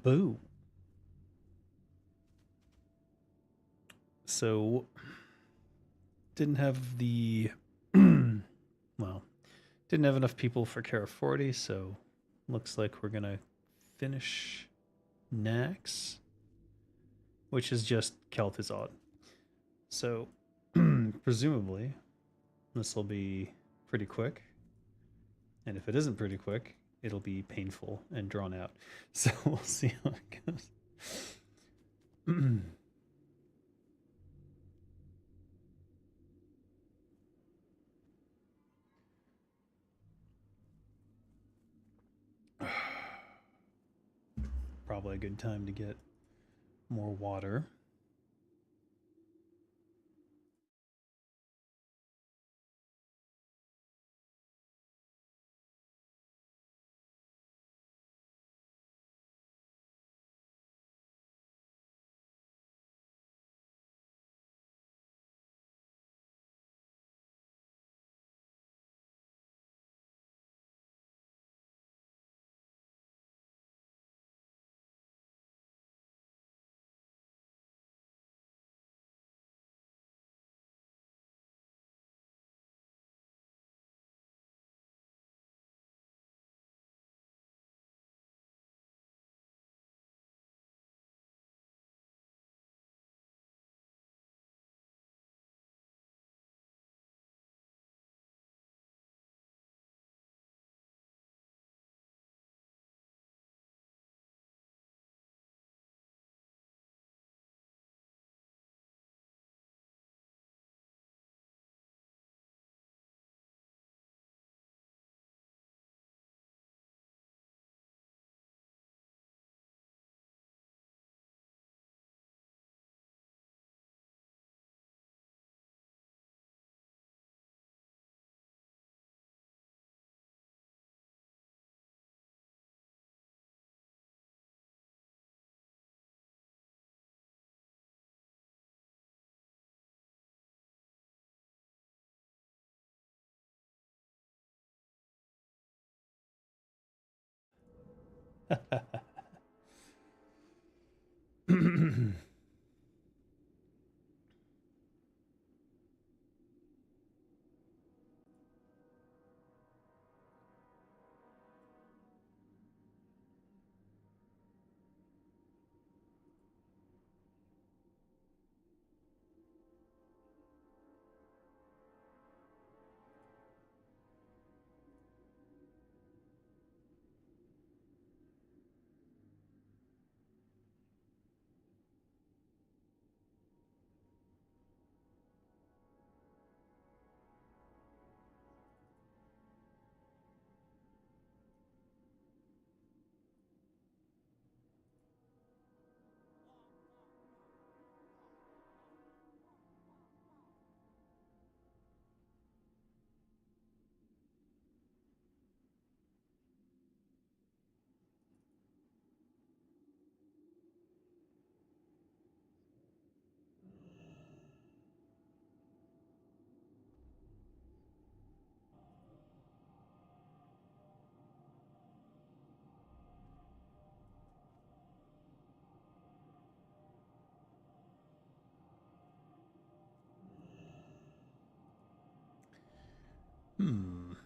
Boo. So, didn't have the well, didn't have enough people for Kara 40, so looks like we're gonna finish Naxx, which is just Kel'Thuzad. So, presumably, this will be pretty quick. And if it isn't pretty quick, it'll be painful and drawn out. So we'll see how it goes. Probably a good time to get more water. Hmm.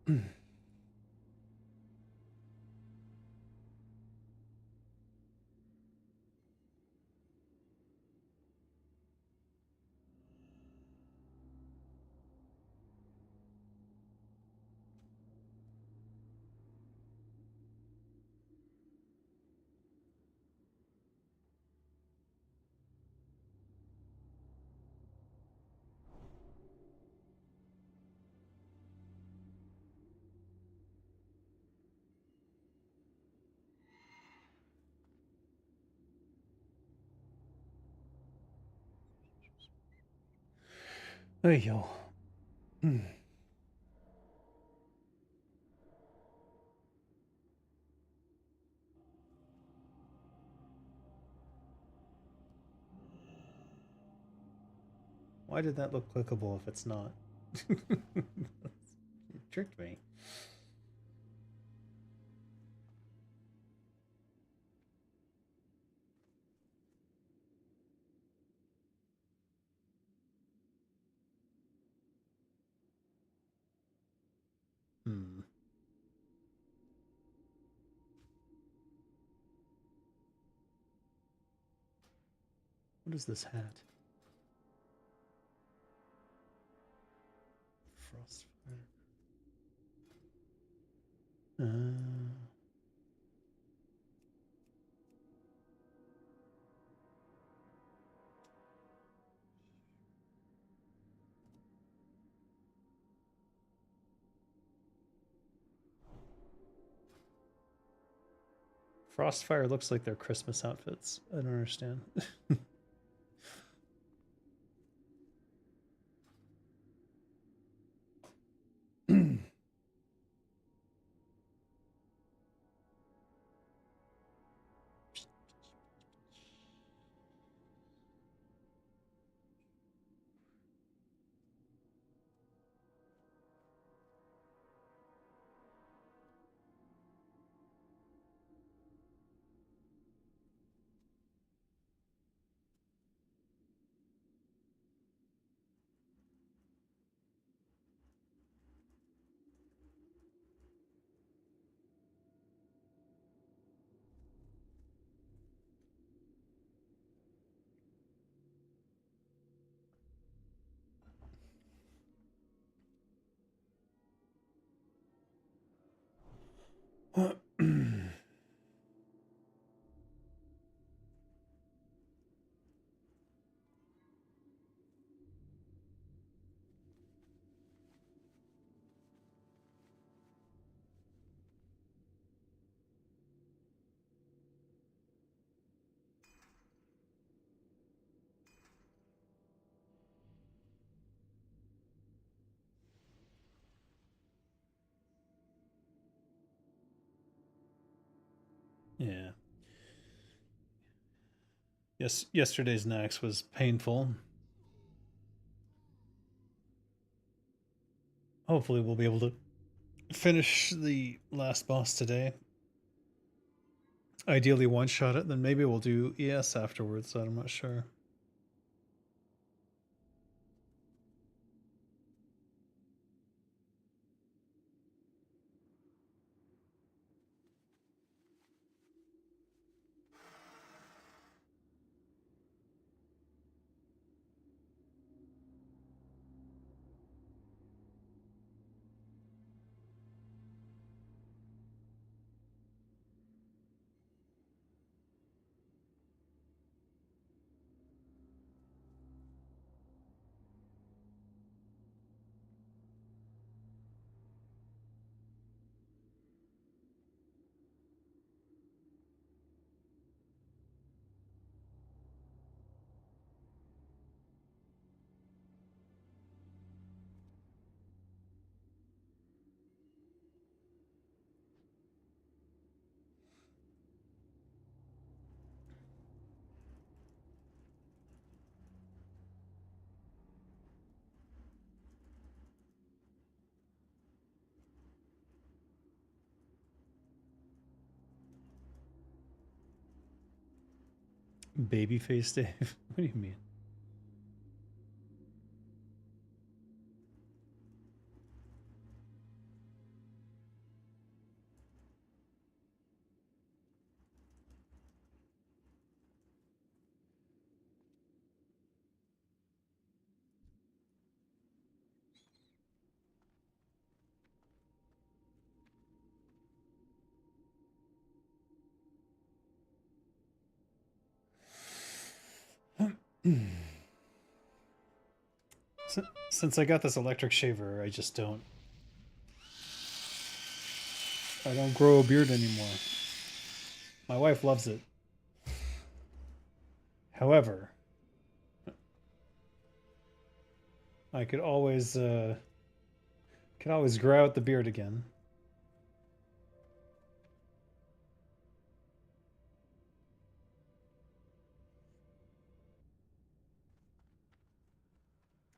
Hey yo. Why did that look clickable if it's not? You tricked me. Hmm. What is this hat? Frostfire. Frostfire looks like their Christmas outfits. I don't understand. Yeah. Yes, yesterday's Naxx was painful. Hopefully we'll be able to finish the last boss today. Ideally one shot it, then maybe we'll do ES afterwards, I'm not sure. Babyface Dave? What do you mean? Since I got this electric shaver, I just don't. I don't grow a beard anymore. My wife loves it. However, I could always grow out the beard again.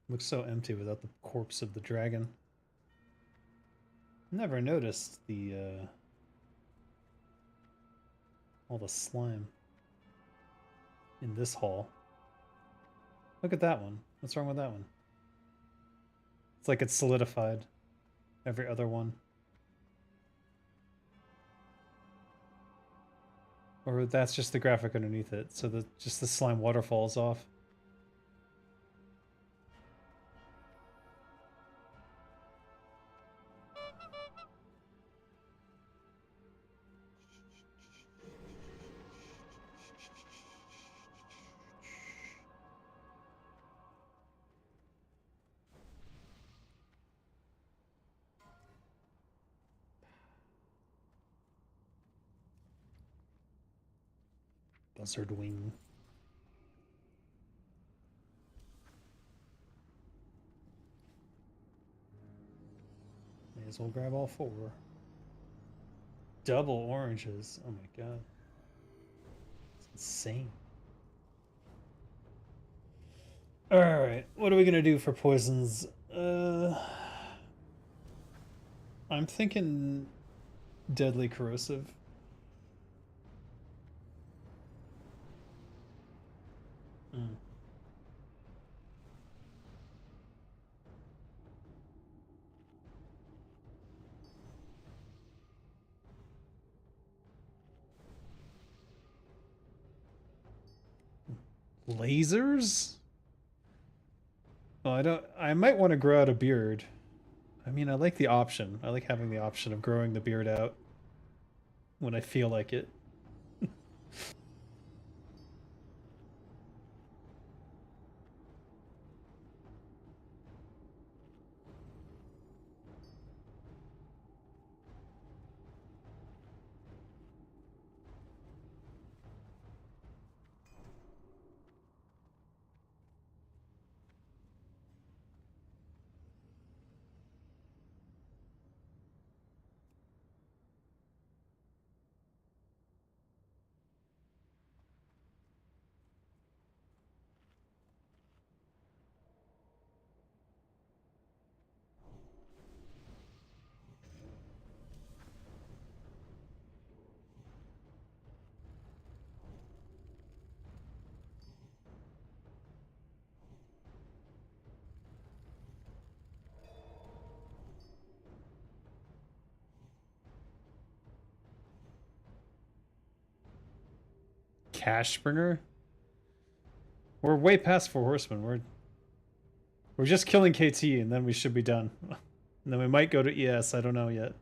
Looks so empty without the corpse of the dragon. Never noticed the all the slime in this hall. Look at that one. What's wrong with that one? It's like it's solidified. Every other one. Or that's just the graphic underneath it, so that just the slime waterfalls off. Buzzard wing. May as well grab all four. Double oranges. Oh my god. It's insane. Alright, what are we gonna do for poisons? I'm thinking deadly corrosive. Mm. Lasers? Well, I might want to grow out a beard. I mean, I like the option. I like having the option of growing the beard out when I feel like it. Cash burner? We're way past Four Horsemen. We're just killing KT and then we should be done. And then we might go to ES. I don't know yet.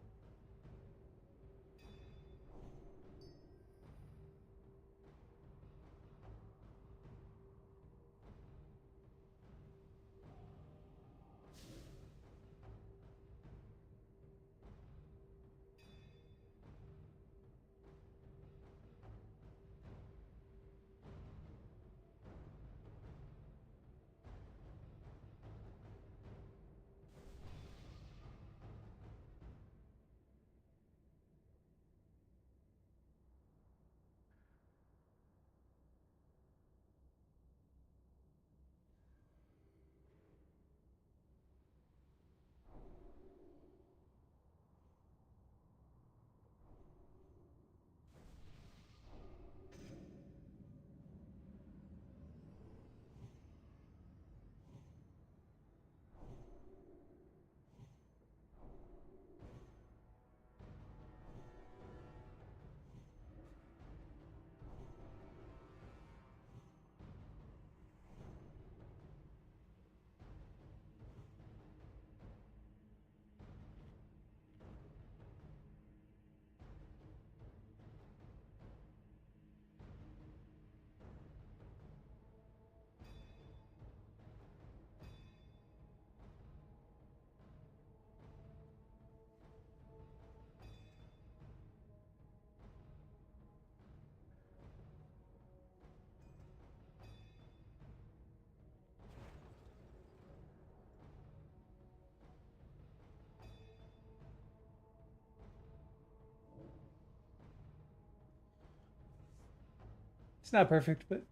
It's not perfect, but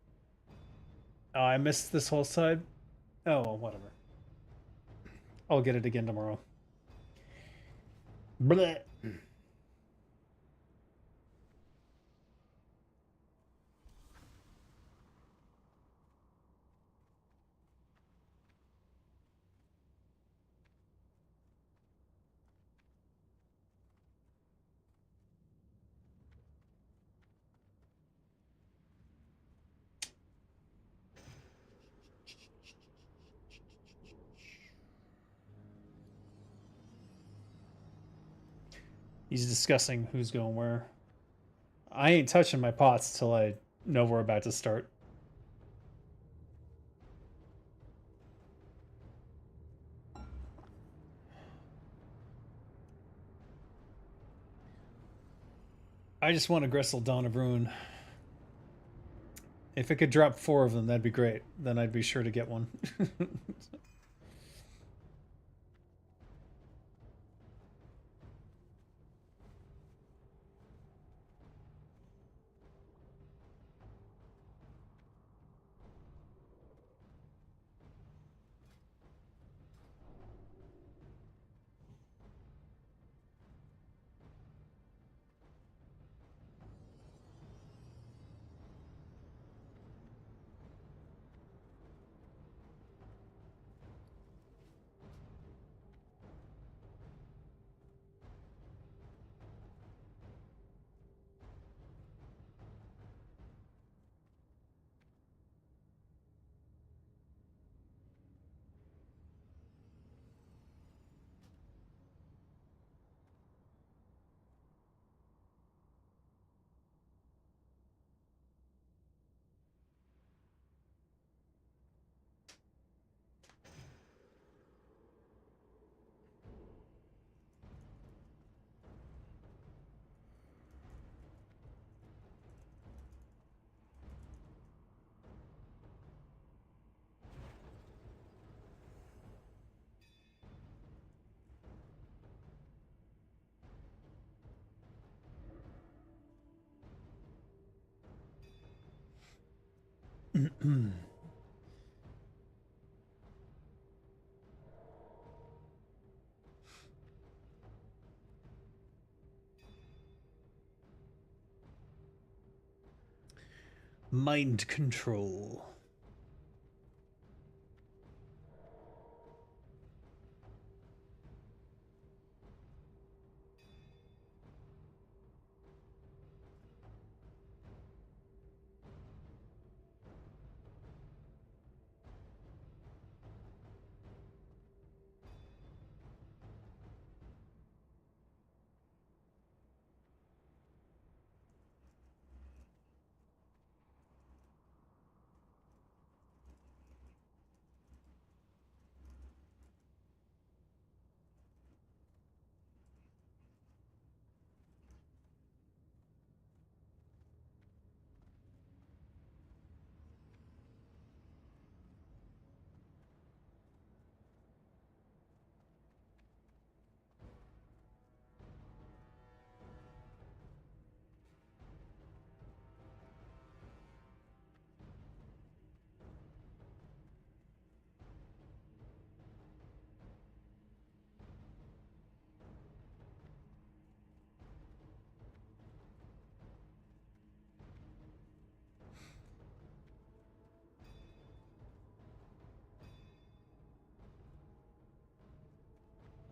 oh, I missed this whole side. Oh, well, whatever. I'll get it again tomorrow. Blech. He's discussing who's going where. I ain't touching my pots till I know we're about to start. I just want a Gressel Dawn of Ruin. If it could drop 4 of them, that'd be great. Then I'd be sure to get one. Mind control.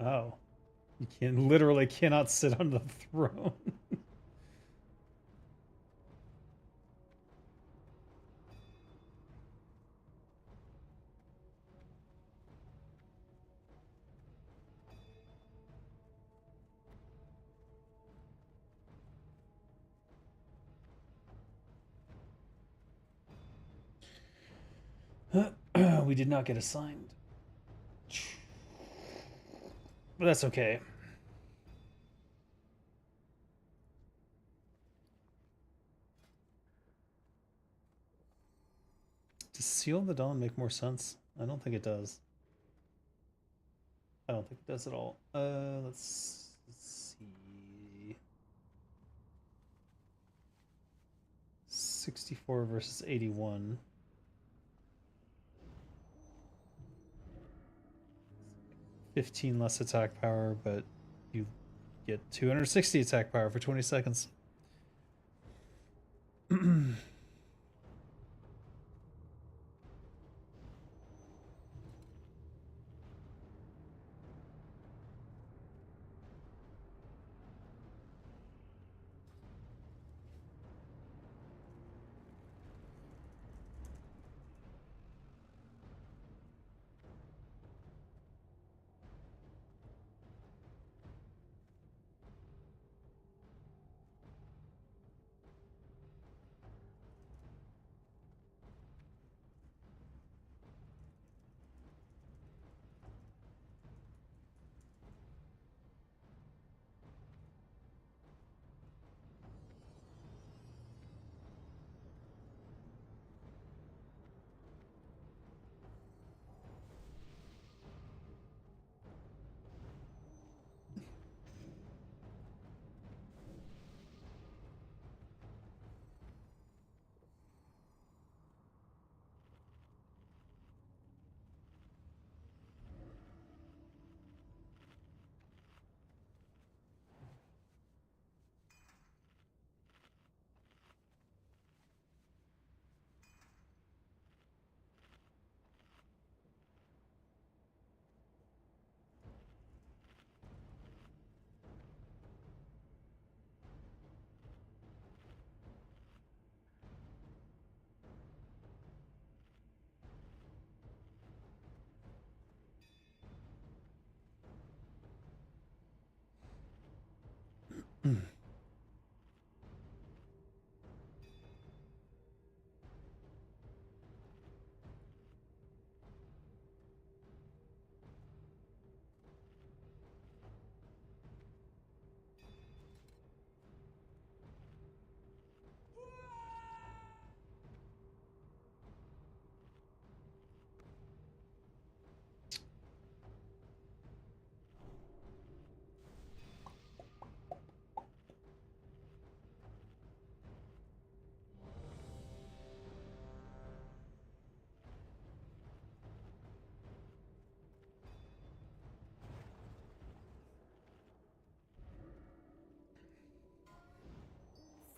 Oh. You can literally cannot sit on the throne. We did not get assigned. But that's okay. Does Seal the Dawn make more sense? I don't think it does. I don't think it does at all. Let's see. 64 versus 81. $15 less attack power, but you get 260 attack power for 20 seconds.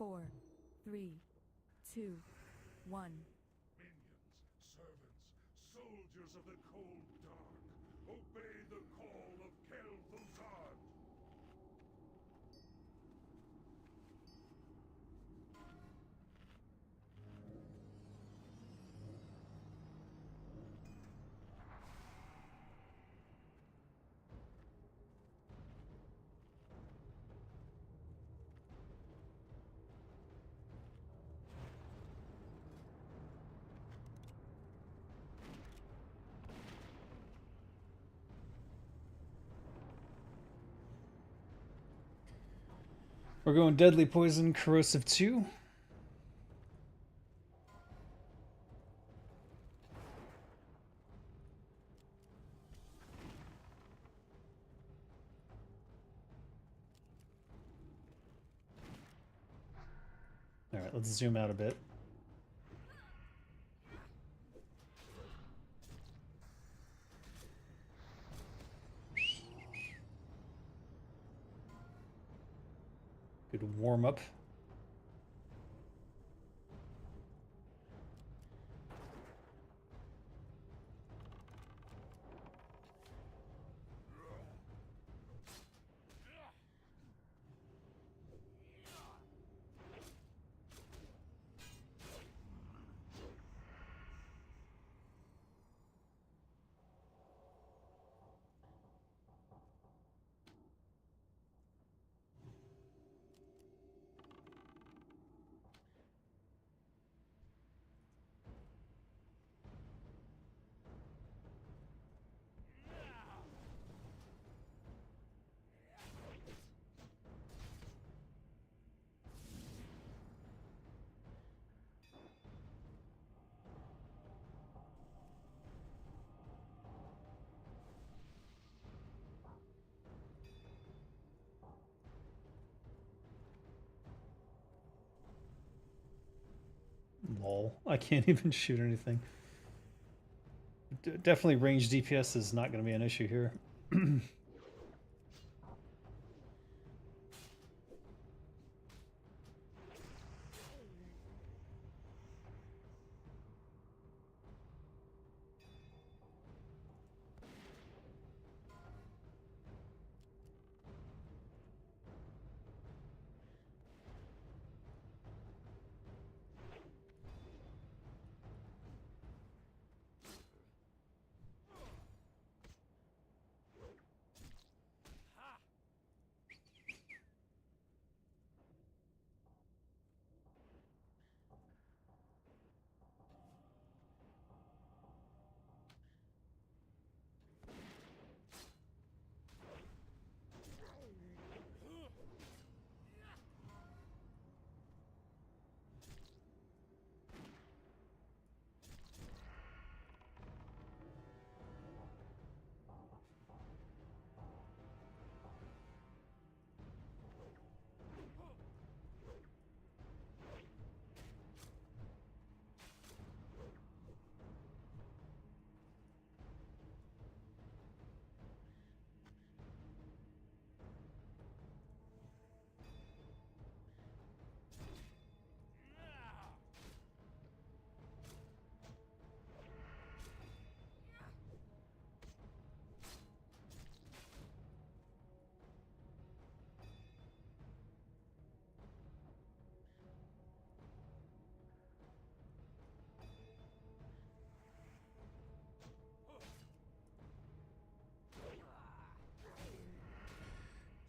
Four, three, two, one. Minions, servants, soldiers of the cold dark, obey the call of Kel'Thuzad! We're going Deadly Poison, Corrosive 2. Alright, let's zoom out a bit. Good warm up. Lol. I can't even shoot anything. Definitely range DPS is not going to be an issue here.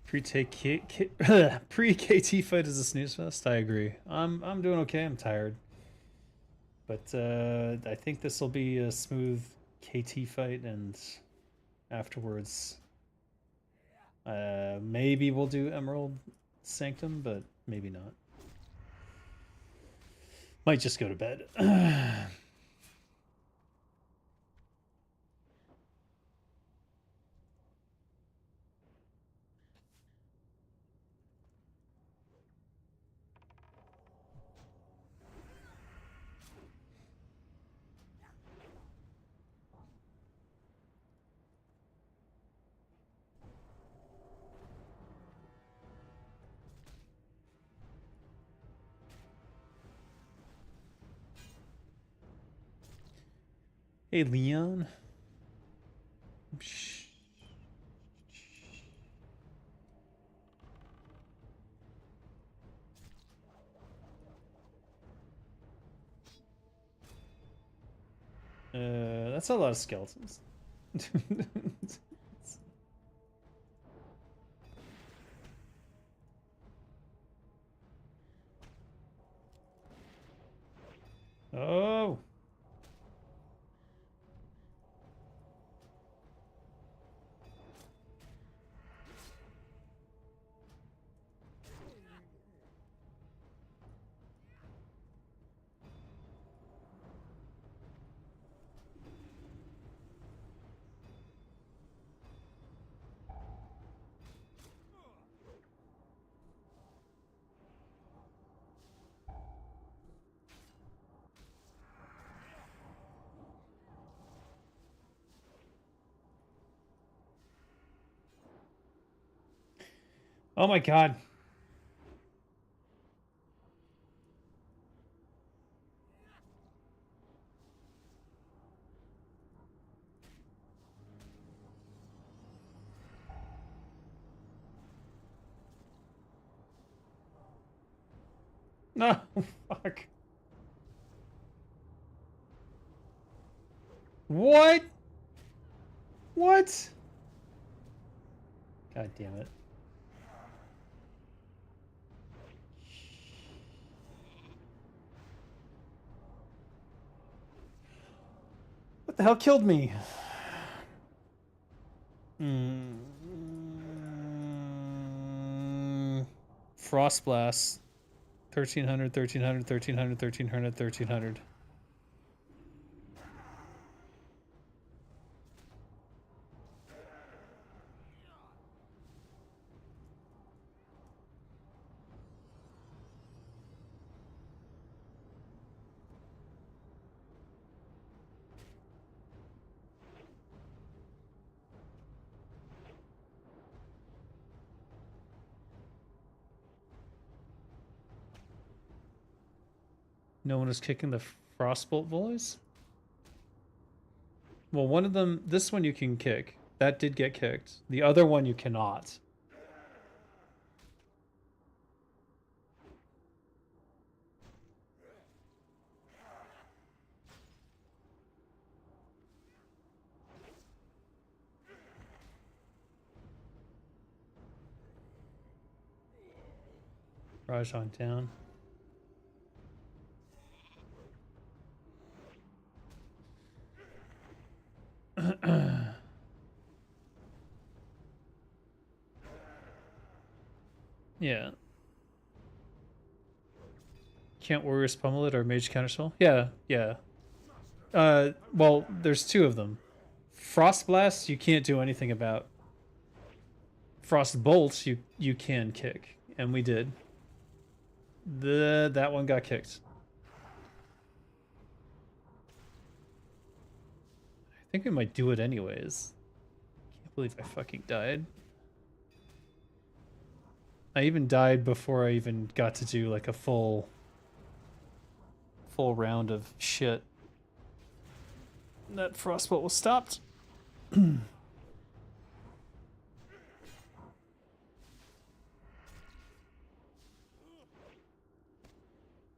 Pre-KT fight is a snooze fest. I agree. I'm doing okay. I'm tired, but I think this will be a smooth KT fight, and afterwards, maybe we'll do Emerald Sanctum, but maybe not. Might just go to bed. Hey, Leon. That's a lot of skeletons. Oh. Oh my god. No, fuck. What? What? God damn it. What the hell killed me? Frost Blast. 1300, 1300, 1300, 1300, 1300. No one is kicking the frostbolt volleys? Well, one of them, this one you can kick. That did get kicked. The other one you cannot. Rajan down. Yeah. Can't Warriors pummel it or Mage Counterspell? Yeah, yeah. Well, there's two of them. Frost Blast, you can't do anything about. Frost Bolt, you can kick, and we did. That one got kicked. I think we might do it anyways. Can't believe I fucking died. I even died before I even got to do like a full round of shit. That frostbolt was stopped.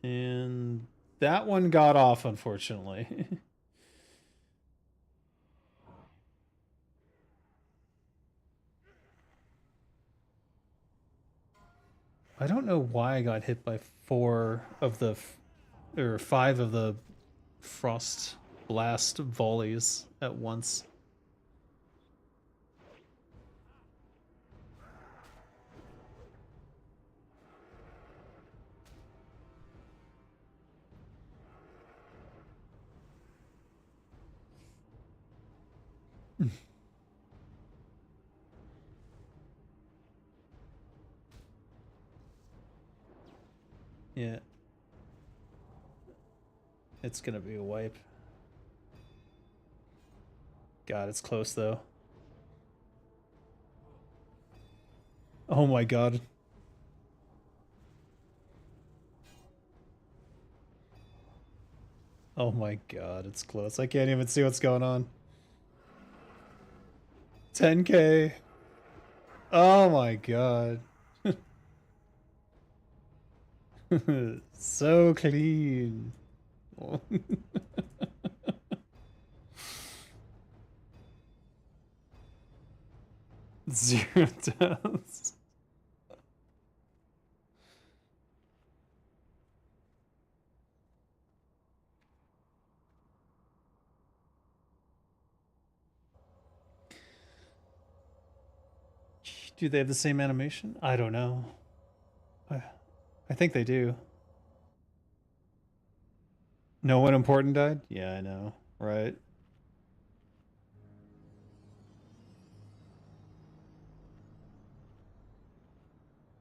And that one got off, unfortunately. I don't know why I got hit by 4 of the, or 5 of the frost blast volleys at once. Yeah. It's gonna be a wipe. God, it's close though. Oh my god. Oh my god, it's close. I can't even see what's going on. 10k. Oh my god. So clean. 0 deaths. Do they have the same animation? I don't know. I think they do. No one important died? Yeah, I know. Right.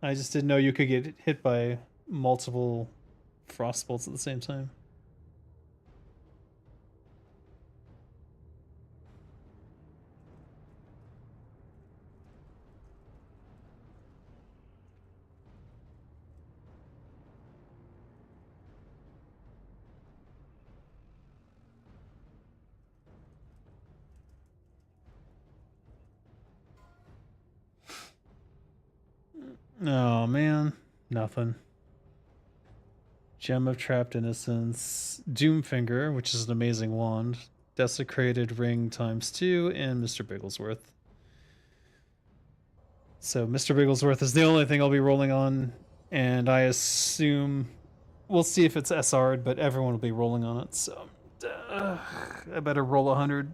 I just didn't know you could get hit by multiple frost bolts at the same time. Oh man, nothing. Gem of Trapped Innocence, Doomfinger, which is an amazing wand, Desecrated Ring ×2, and Mr. Bigglesworth. So Mr. Bigglesworth is the only thing I'll be rolling on, and I assume we'll see if it's SR'd, but everyone will be rolling on it, so I better roll 100.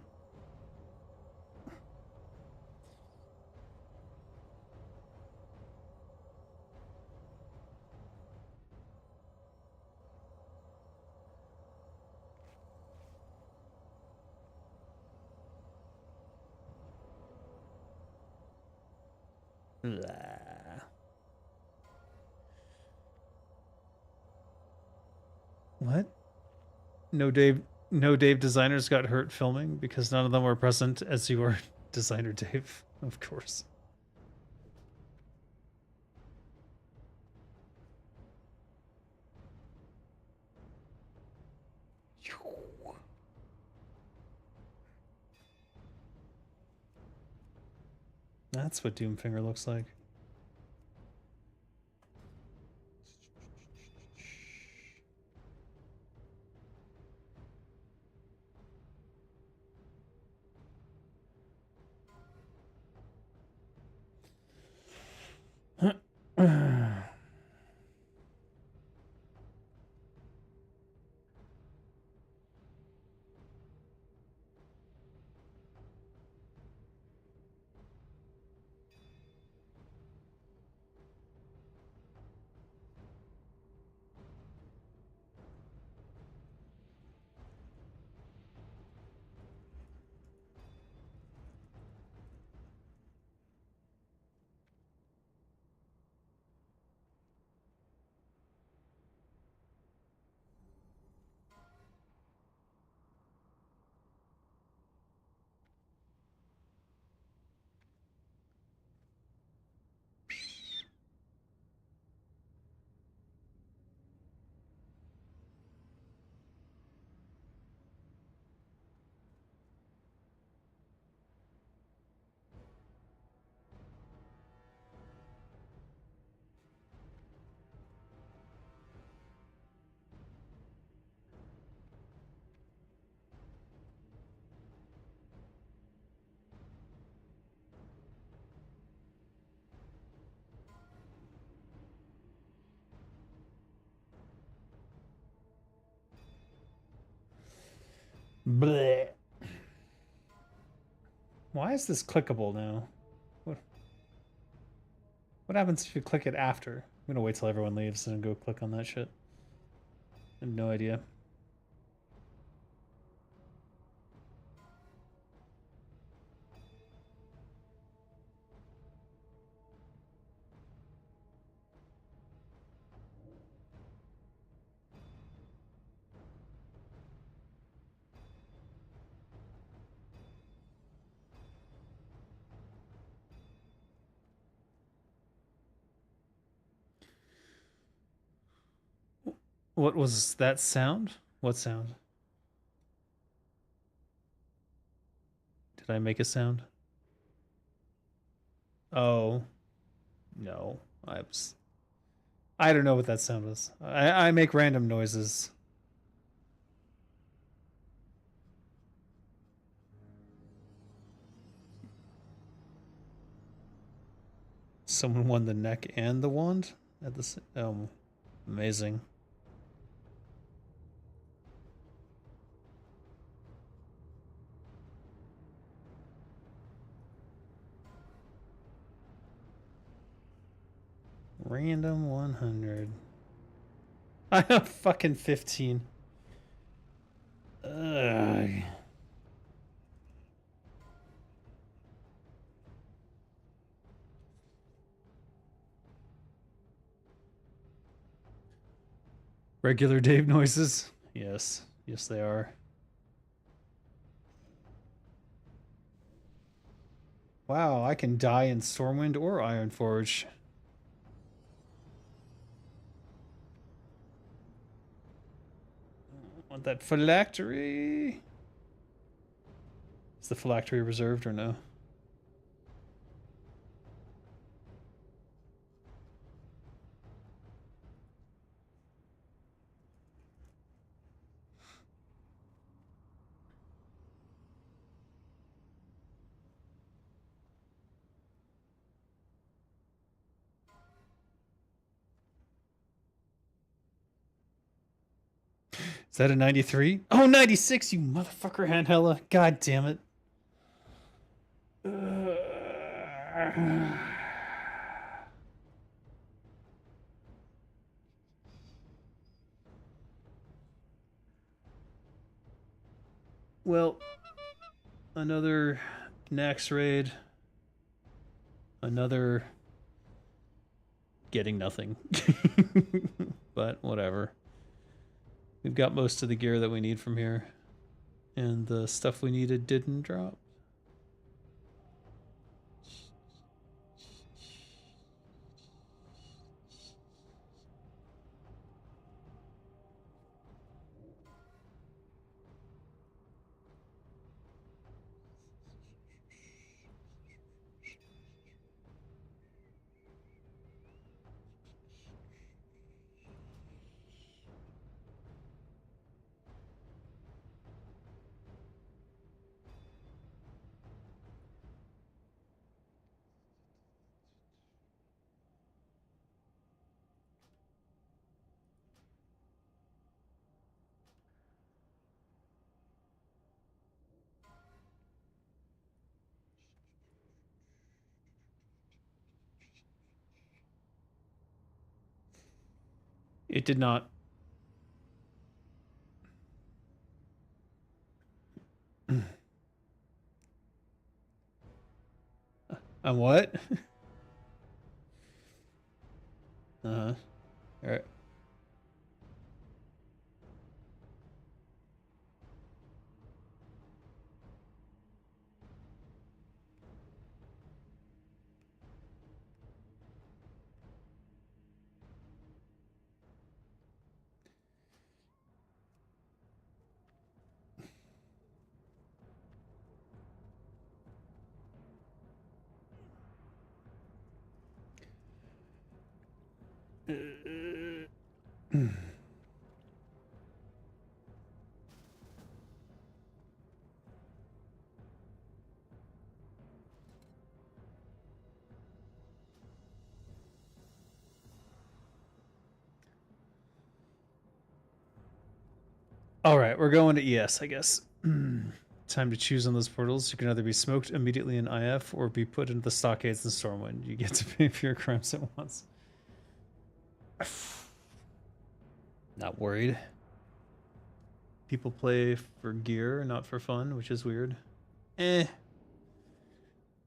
What? No Dave designers got hurt filming because none of them were present as you were designer Dave, of course. That's what Doomfinger looks like. Bleh. Why is this clickable now? What happens if you click it after? I'm gonna wait till everyone leaves and go click on that shit. I have no idea. What was that sound? What sound? Did I make a sound? Oh, no. I don't know what that sound was. I make random noises. Someone won the neck and the wand at the amazing. Random 100. I have fucking 15. Ugh. Regular Dave noises? Yes. Yes, they are. Wow, I can die in Stormwind or Ironforge. Want that phylactery? Is the phylactery reserved or no? Is that a 93? Oh, 96, you motherfucker, Handhella. God damn it. Well, another Naxx raid. Another getting nothing. But whatever. We've got most of the gear that we need from here. And the stuff we needed didn't drop. It did not. What? Uh-huh. All right. All right, we're going to ES, I guess. Time to choose on those portals. You can either be smoked immediately in IF or be put into the stockades in Stormwind. You get to pay for your crimes at once. Not worried. People play for gear, not for fun, which is weird. It's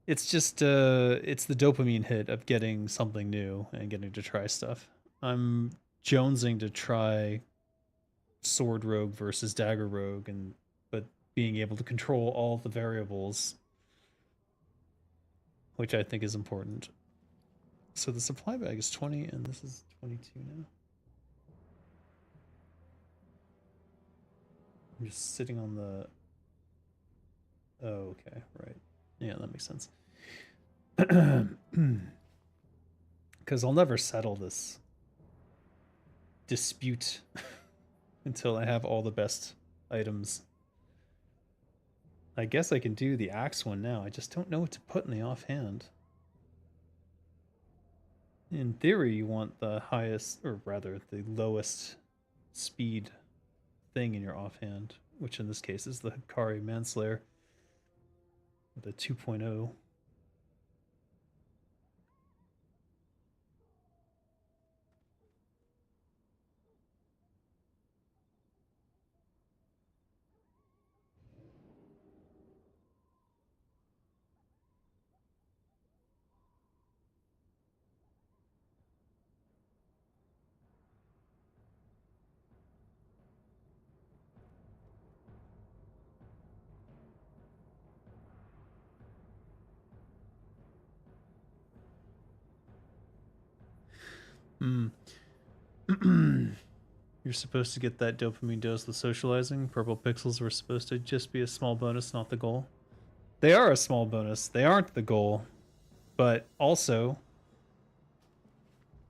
just it's the dopamine hit of getting something new and getting to try stuff. I'm jonesing to try sword rogue versus dagger rogue, and but being able to control all the variables, which I think is important. So the supply bag is 20 and this is 22 now. I'm just sitting on the... Oh, okay, right. Yeah, that makes sense. Because I'll never settle this dispute until I have all the best items. I guess I can do the axe one now. I just don't know what to put in the offhand. In theory, you want the highest, or rather, the lowest speed thing in your offhand, which in this case is the Hikari Manslayer with a 2.0. Hmm. You're supposed to get that dopamine dose with socializing. Purple pixels were supposed to just be a small bonus, not the goal. They are a small bonus. They aren't the goal. But also,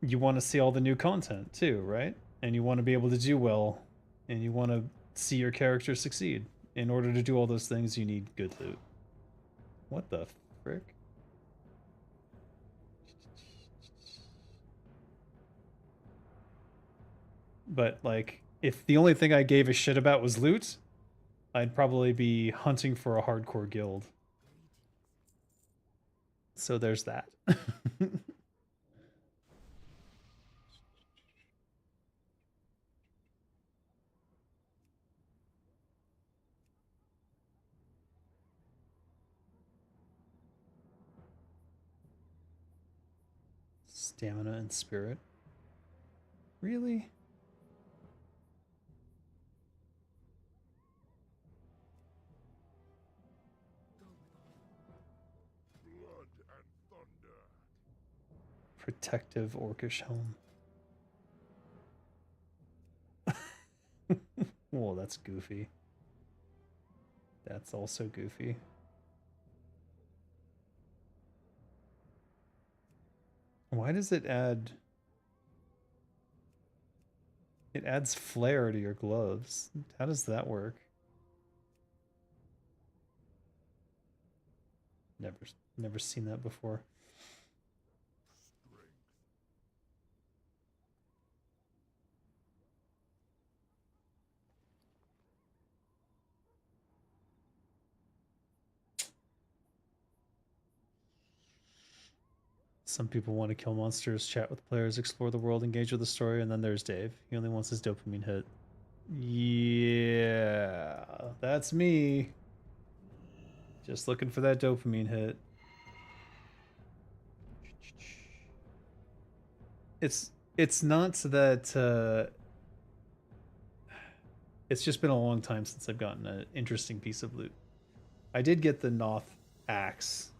you want to see all the new content too, right? And you want to be able to do well, and you want to see your character succeed. In order to do all those things, you need good loot. What the frick? But, like, if the only thing I gave a shit about was loot, I'd probably be hunting for a hardcore guild. So there's that. Stamina and spirit. Really? Blood and thunder. Protective orcish helm. Whoa, that's goofy. That's also goofy. Why does it add... It adds flare to your gloves. How does that work? Never seen that before. Strength. Some people want to kill monsters, chat with players, explore the world, engage with the story, and then there's Dave. He only wants his dopamine hit. Yeah, that's me. Just looking for that dopamine hit. It's not that it's just been a long time since I've gotten an interesting piece of loot. I did get the Noth axe,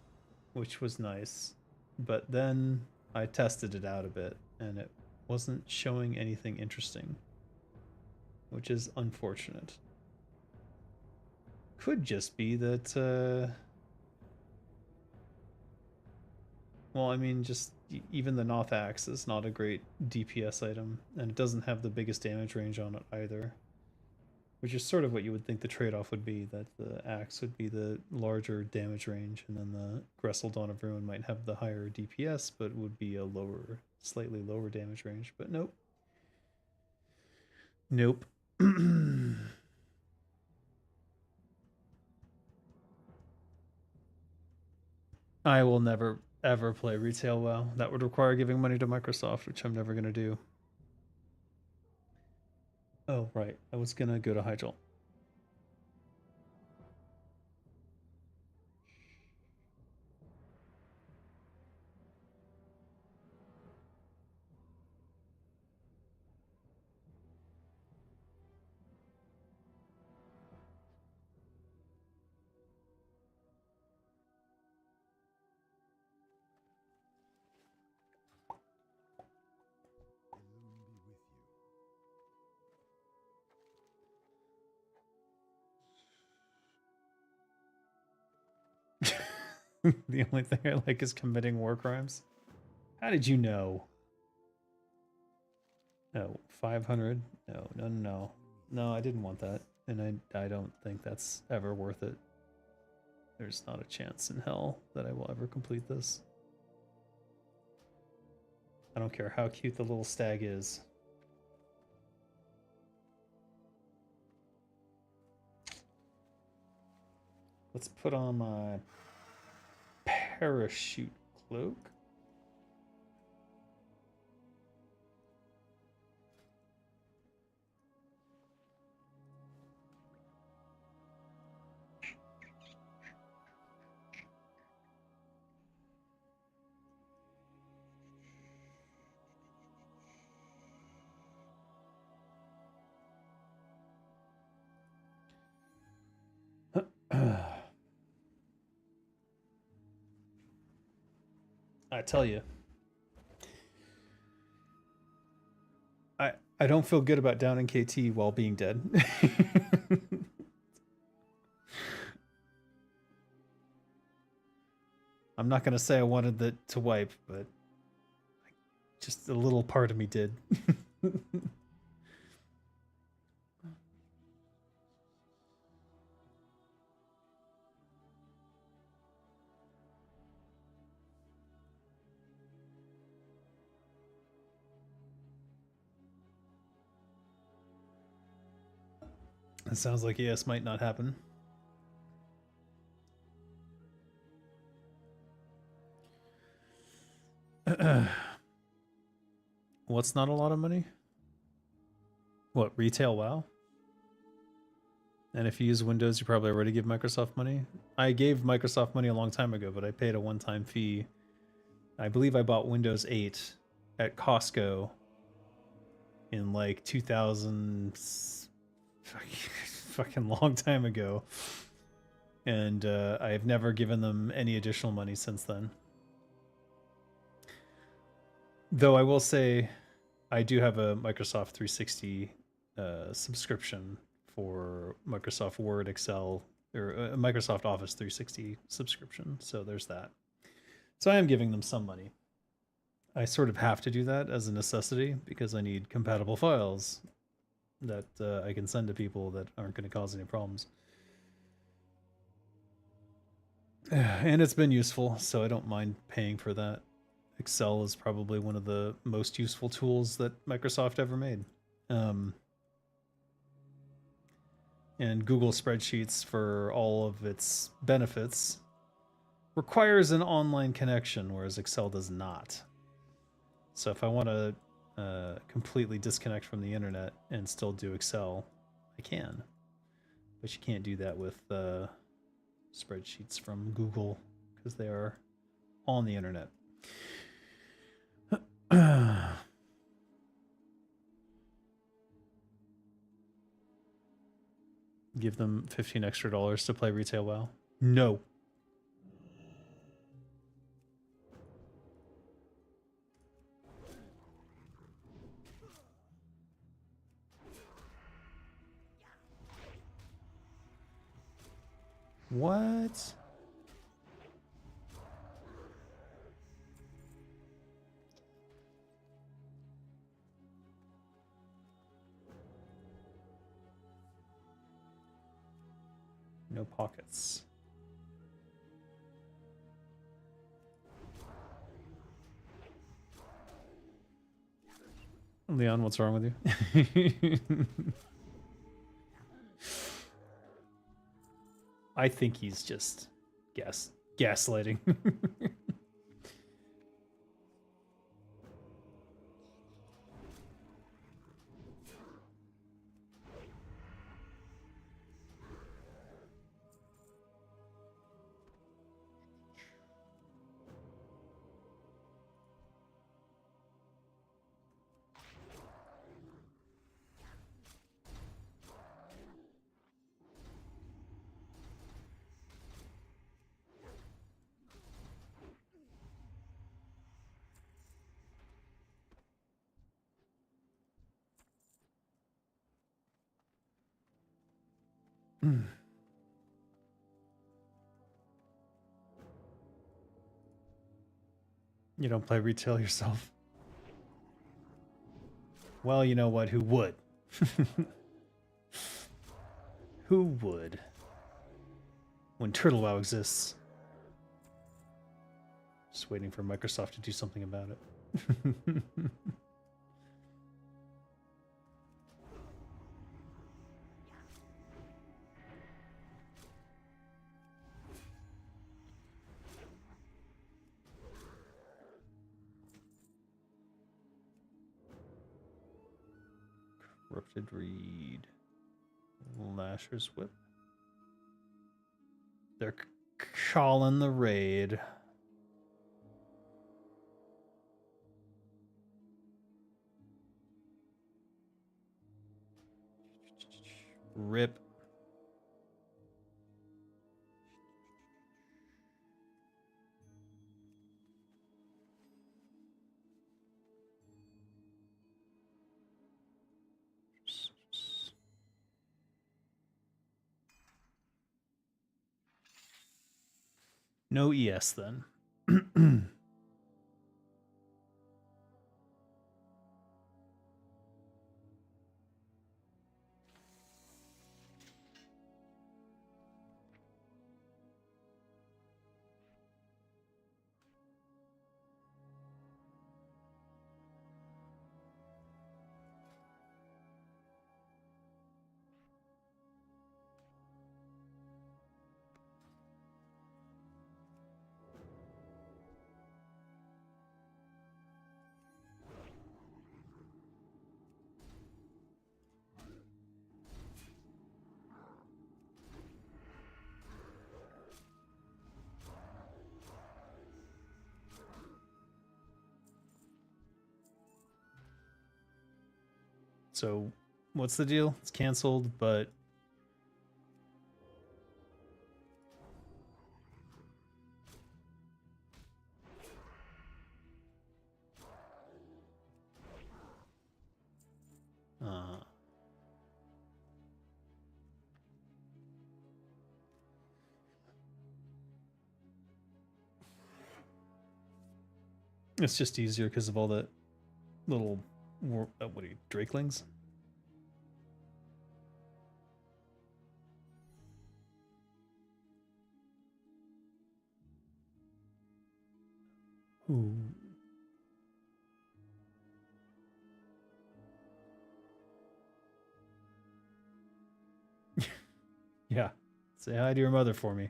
which was nice, but then I tested it out a bit and it wasn't showing anything interesting, which is unfortunate. Could just be that well, I mean, just even the Noth axe is not a great DPS item, and it doesn't have the biggest damage range on it either. Which is sort of what you would think the trade-off would be, that the axe would be the larger damage range, and then the Gressel Dawn of Ruin might have the higher DPS, but would be a lower, slightly lower damage range. But nope. Nope. I will never, ever play retail WoW. That would require giving money to Microsoft, which I'm never going to do. Oh, right. I was going to go to High Jolt. The only thing I like is committing war crimes. How did you know? No, 500. No, no, no, no. No, I didn't want that, and I don't think that's ever worth it. There's not a chance in hell that I will ever complete this. I don't care how cute the little stag is. Let's put on my parachute cloak. I tell you, I don't feel good about downing KT while being dead. I'm not gonna say I wanted that to wipe, but just a little part of me did. It sounds like ES might not happen. What's not a lot of money? What, retail WoW? And if you use Windows, you probably already give Microsoft money. I gave Microsoft money a long time ago, but I paid a one-time fee. I believe I bought Windows 8 at Costco in like 2000, fucking long time ago. And I've never given them any additional money since then. Though I will say, I do have a Microsoft 360 subscription for Microsoft Word, Excel, or a Microsoft Office 360 subscription. So there's that. So I am giving them some money. I sort of have to do that as a necessity because I need compatible files that I can send to people that aren't going to cause any problems. And it's been useful, so I don't mind paying for that. Excel is probably one of the most useful tools that Microsoft ever made. And Google Spreadsheets, for all of its benefits, requires an online connection, whereas Excel does not. So if I want to completely disconnect from the internet and still do Excel, I can. But you can't do that with spreadsheets from Google because they are on the internet. Give them $15 extra to play retail WoW? No. What? No pockets. Leon, what's wrong with you? I think he's just gaslighting. You don't play retail yourself? Well, you know what? Who would? Who would? When Turtle WoW exists. Just waiting for Microsoft to do something about it. Corrupted Reed. Lasher's Whip. They're calling the raid. Rip. No ES then. So, what's the deal? It's canceled, but it's just easier because of all the little what are you, Drakelings? Ooh. Yeah. Say hi to your mother for me.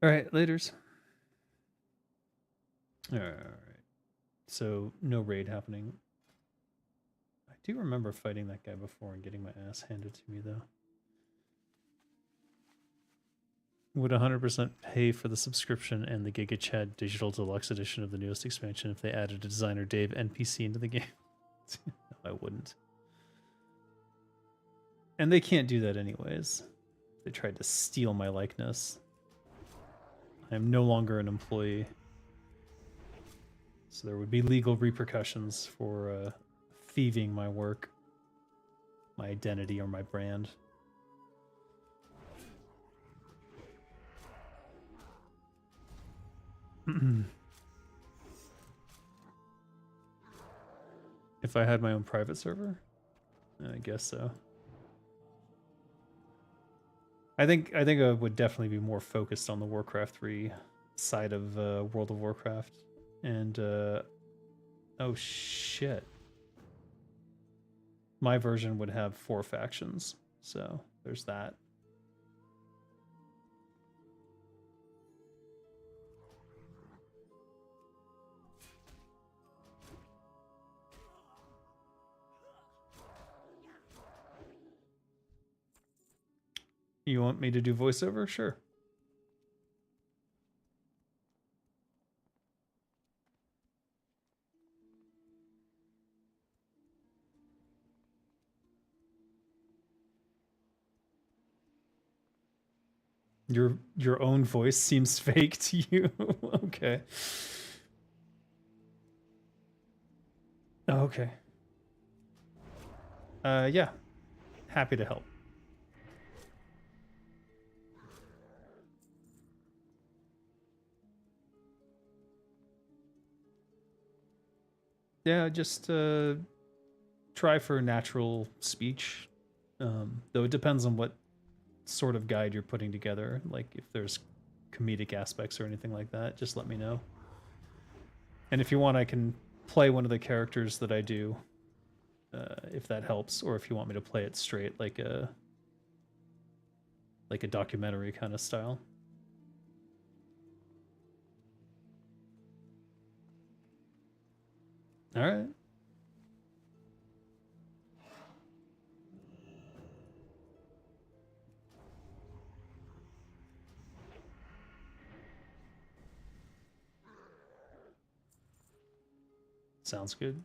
All right, laters. All right. So no raid happening. I do remember fighting that guy before and getting my ass handed to me though. Would 100% pay for the subscription and the Giga Chad Digital Deluxe Edition of the newest expansion if they added a Designer Dave NPC into the game. No, I wouldn't. And they can't do that anyways. They tried to steal my likeness. I am no longer an employee. So there would be legal repercussions for thieving my work, my identity, or my brand. If I had my own private server? I guess so. I think I would definitely be more focused on the Warcraft 3 side of World of Warcraft. And oh shit. My version would have 4 factions. So there's that. You want me to do voiceover? Sure. Your own voice seems fake to you. Okay. Okay. Yeah. Happy to help. Yeah, just try for natural speech. Though it depends on what sort of guide you're putting together. Like if there's comedic aspects or anything like that, just let me know. And if you want, I can play one of the characters that I do, if that helps, or if you want me to play it straight, like a documentary kind of style. All right. Sounds good.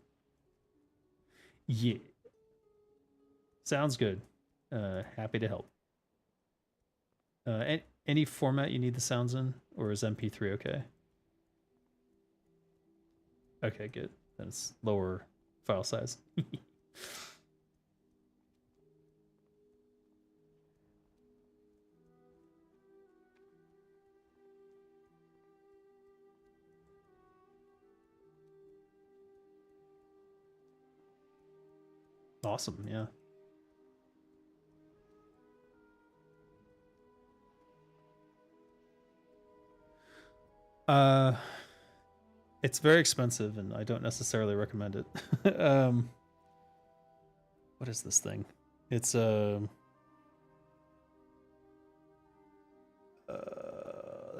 Yeah. Sounds good. Happy to help. Any format you need the sounds in, or is MP3 okay? Okay, good. Then it's lower file size. Awesome, yeah. It's very expensive, and I don't necessarily recommend it. What is this thing? It's that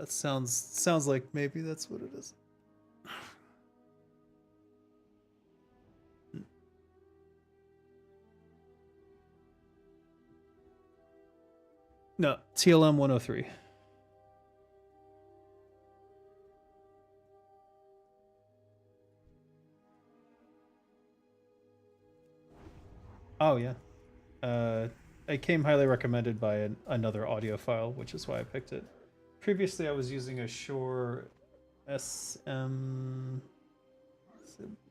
sounds like maybe that's what it is. No, TLM 103. Oh yeah. It came highly recommended by another audiophile, which is why I picked it. Previously, I was using a Shure SM,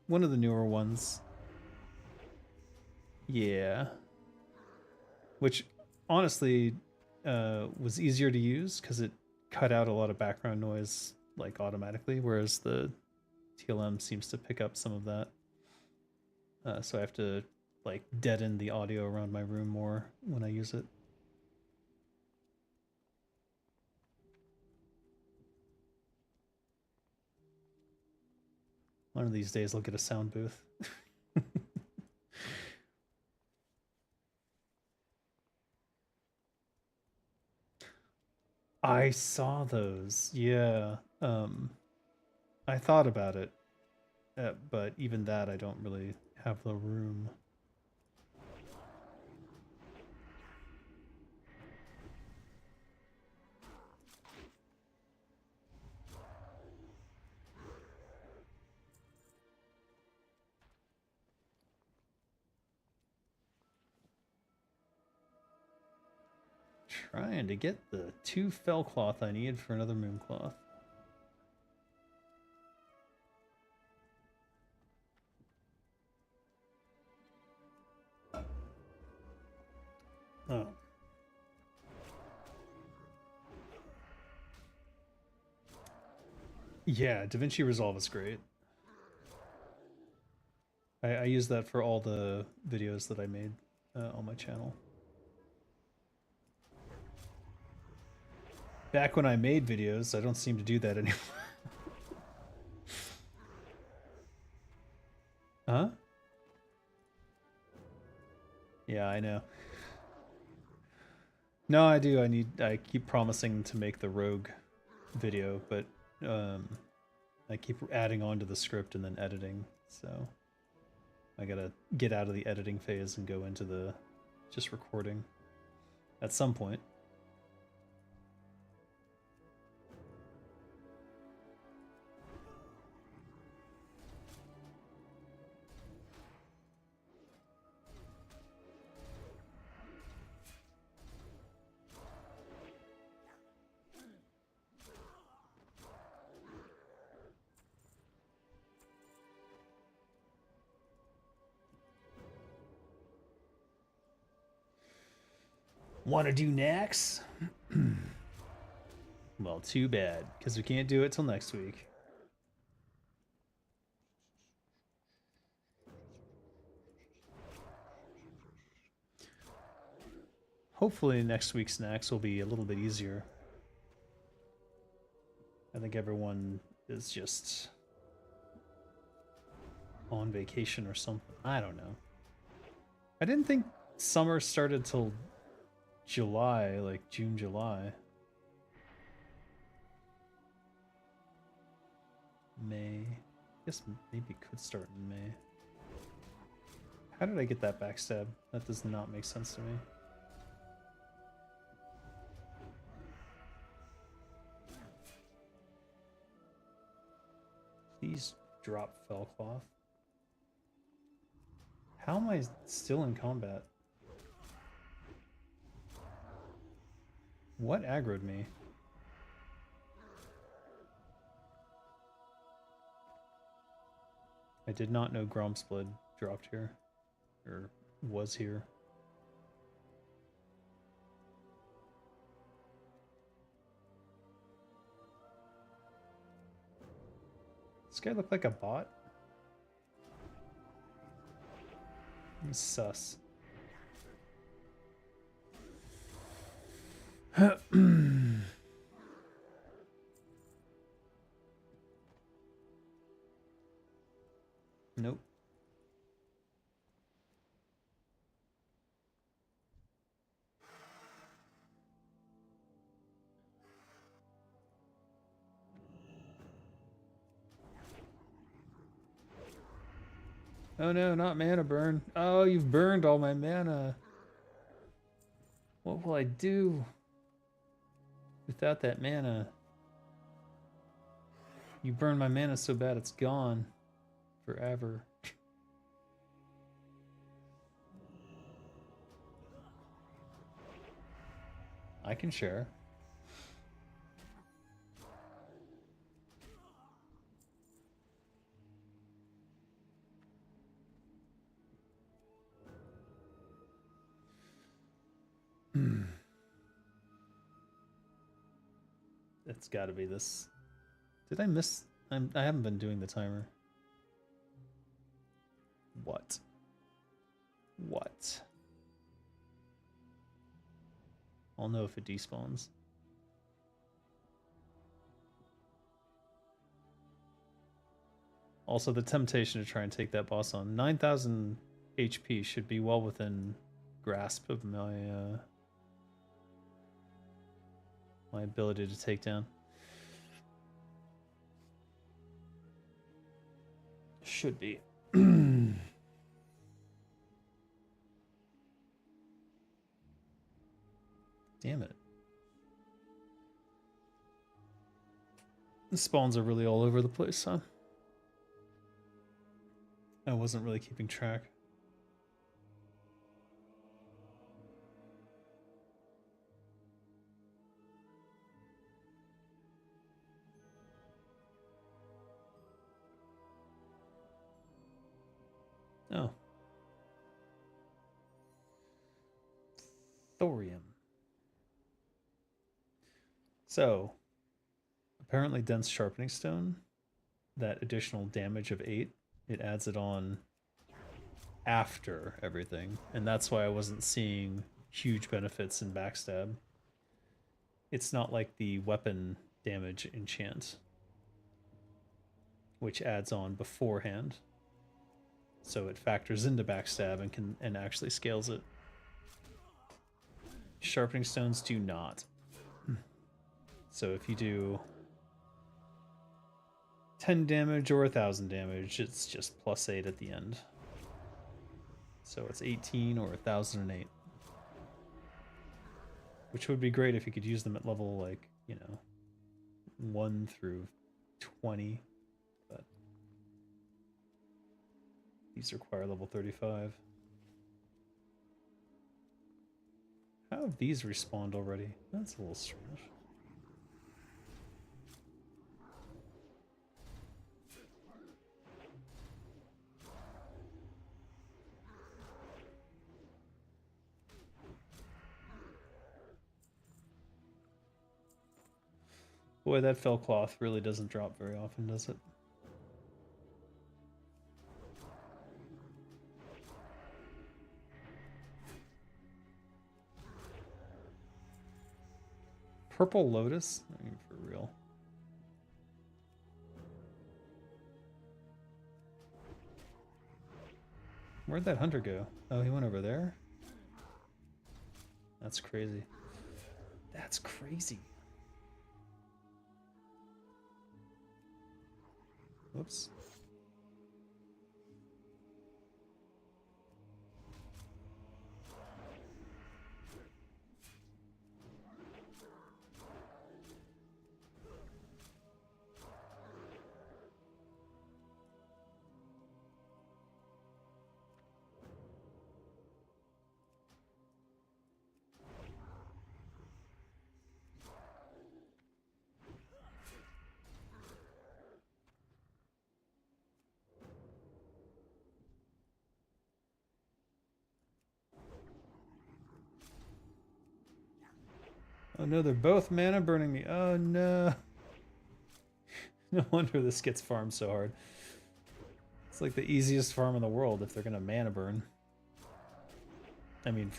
one of the newer ones. Yeah. Which honestly was easier to use because it cut out a lot of background noise like automatically, whereas the TLM seems to pick up some of that. So I have to like deaden the audio around my room more when I use it. One of these days I'll get a sound booth. I saw those. Yeah. I thought about it, but even that I don't really have the room. Trying to get the 2 fell cloth I need for another moon cloth. Oh. Yeah, DaVinci Resolve is great. I use that for all the videos that I made on my channel. Back when I made videos, I don't seem to do that anymore. Huh? Yeah, I know. No, I do. I keep promising to make the rogue video, but I keep adding on to the script and then editing, so I gotta get out of the editing phase and go into the just recording at some point. Want to do Naxx? Well, too bad, because we can't do it till next week. Hopefully next week's Naxx will be a little bit easier. I think everyone is just on vacation or something. I don't know. I didn't think summer started till July, like June, July. May. I guess maybe it could start in May. How did I get that backstab? That does not make sense to me. Please drop Fellcloth. How am I still in combat? What aggroed me? I did not know Grom's Blood dropped here. Or was here. This guy look like a bot? He's sus. Nope. Oh no, not mana burn. Oh, you've burned all my mana. What will I do without that mana? You burn my mana so bad it's gone forever. I can share. It's got to be this. Did I miss? I haven't been doing the timer. What? What? I'll know if it despawns. Also, the temptation to try and take that boss on 9,000 HP should be well within grasp of my my ability to take down. Should be. Damn it. The spawns are really all over the place, huh? I wasn't really keeping track. Oh. Thorium. So, apparently dense sharpening stone, that additional damage of 8, it adds it on after everything. And that's why I wasn't seeing huge benefits in backstab. It's not like the weapon damage enchant, which adds on beforehand. So it factors into backstab and actually scales it. Sharpening stones do not. So if you do 10 damage or 1,000 damage, it's just +8 at the end. So it's 18 or 1,008. Which would be great if you could use them at level, like, 1 through 20. But these require level 35. How have these respawned already? That's a little strange. Boy, that fell cloth really doesn't drop very often, does it? Purple Lotus? I mean, for real. Where'd that hunter go? Oh, he went over there? That's crazy. That's crazy. Whoops. Oh no, they're both mana burning me. Oh no. No wonder this gets farmed so hard. It's like the easiest farm in the world if they're gonna mana burn. I mean,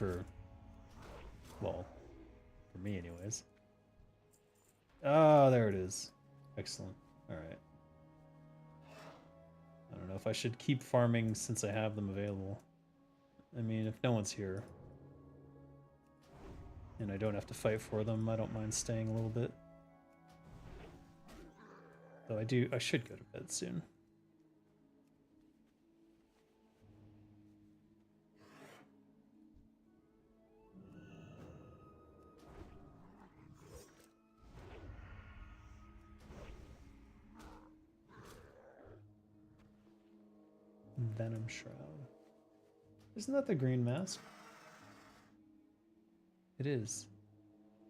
well, for me anyways. Oh, there it is. Excellent. Alright. I don't know if I should keep farming since I have them available. I mean, if no one's here and I don't have to fight for them, I don't mind staying a little bit. Though I should go to bed soon. Venom Shroud. Isn't that the green mask? It is.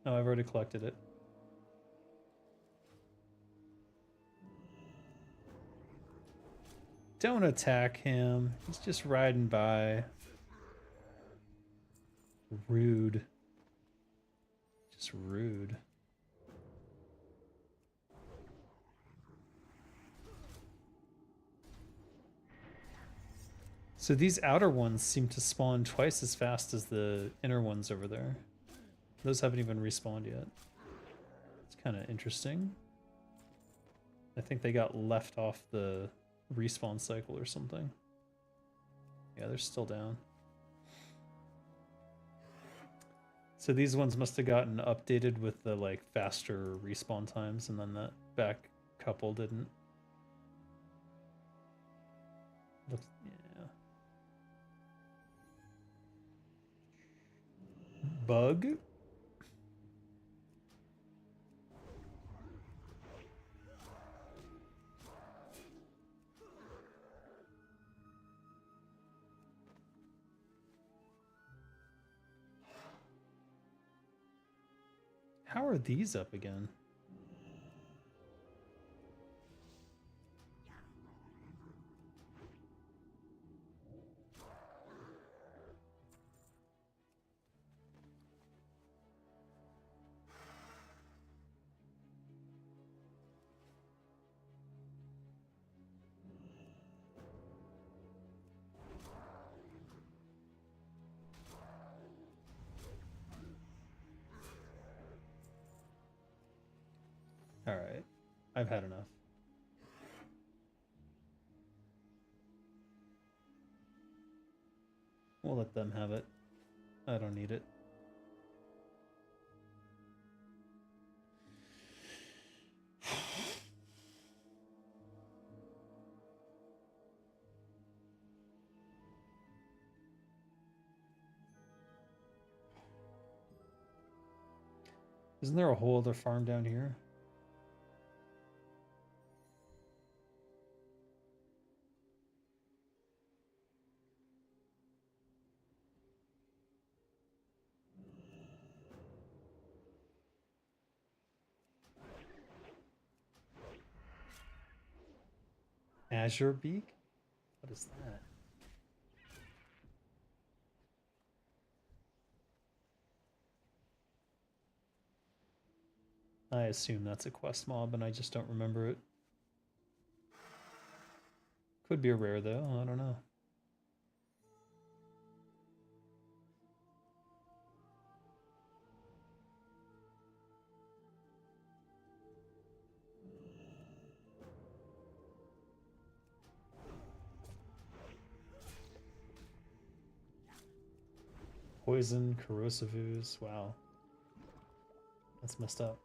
Oh, I've already collected it. Don't attack him. He's just riding by. Rude. Just rude. So these outer ones seem to spawn twice as fast as the inner ones over there. Those haven't even respawned yet. It's kind of interesting. I think they got left off the respawn cycle or something. Yeah, they're still down. So these ones must have gotten updated with the like faster respawn times, and then that back couple didn't. Looks, yeah. Bug? How are these up again? All right. I've had enough. We'll let them have it. I don't need it. Isn't there a whole other farm down here? Azure Beak? What is that? I assume that's a quest mob and I just don't remember it. Could be a rare though, I don't know. Poison, corrosive ooze, wow. That's messed up.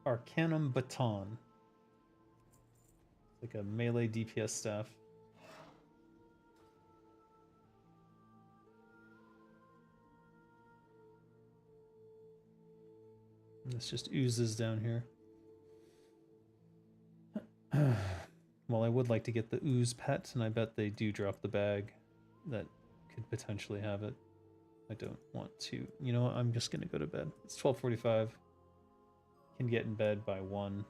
Arcanum Baton. It's like a melee DPS staff. And this just oozes down here. Well, I would like to get the ooze pet, and I bet they do drop the bag that could potentially have it. I don't want to. You know what? I'm just gonna go to bed. It's 12:45. Can get in bed by 1.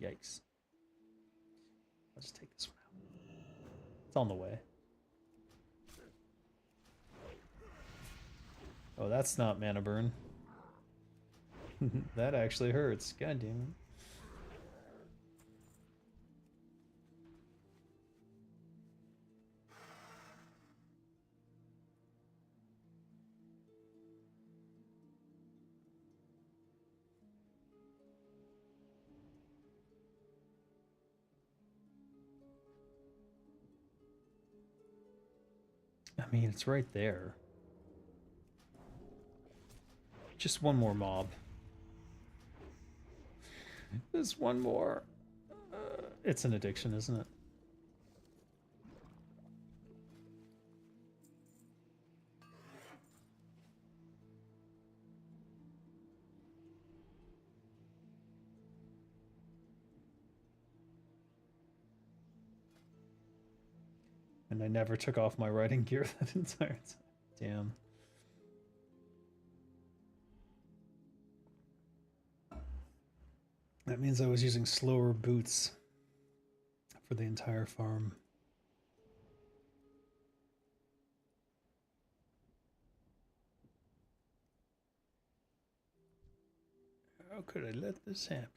Yikes. I'll just take this one out. It's on the way. Oh, that's not mana burn. That actually hurts. God damn it. I mean, it's right there. Just one more mob. Just one more. It's an addiction, isn't it? And I never took off my riding gear that entire time. Damn. That means I was using slower boots for the entire farm. How could I let this happen?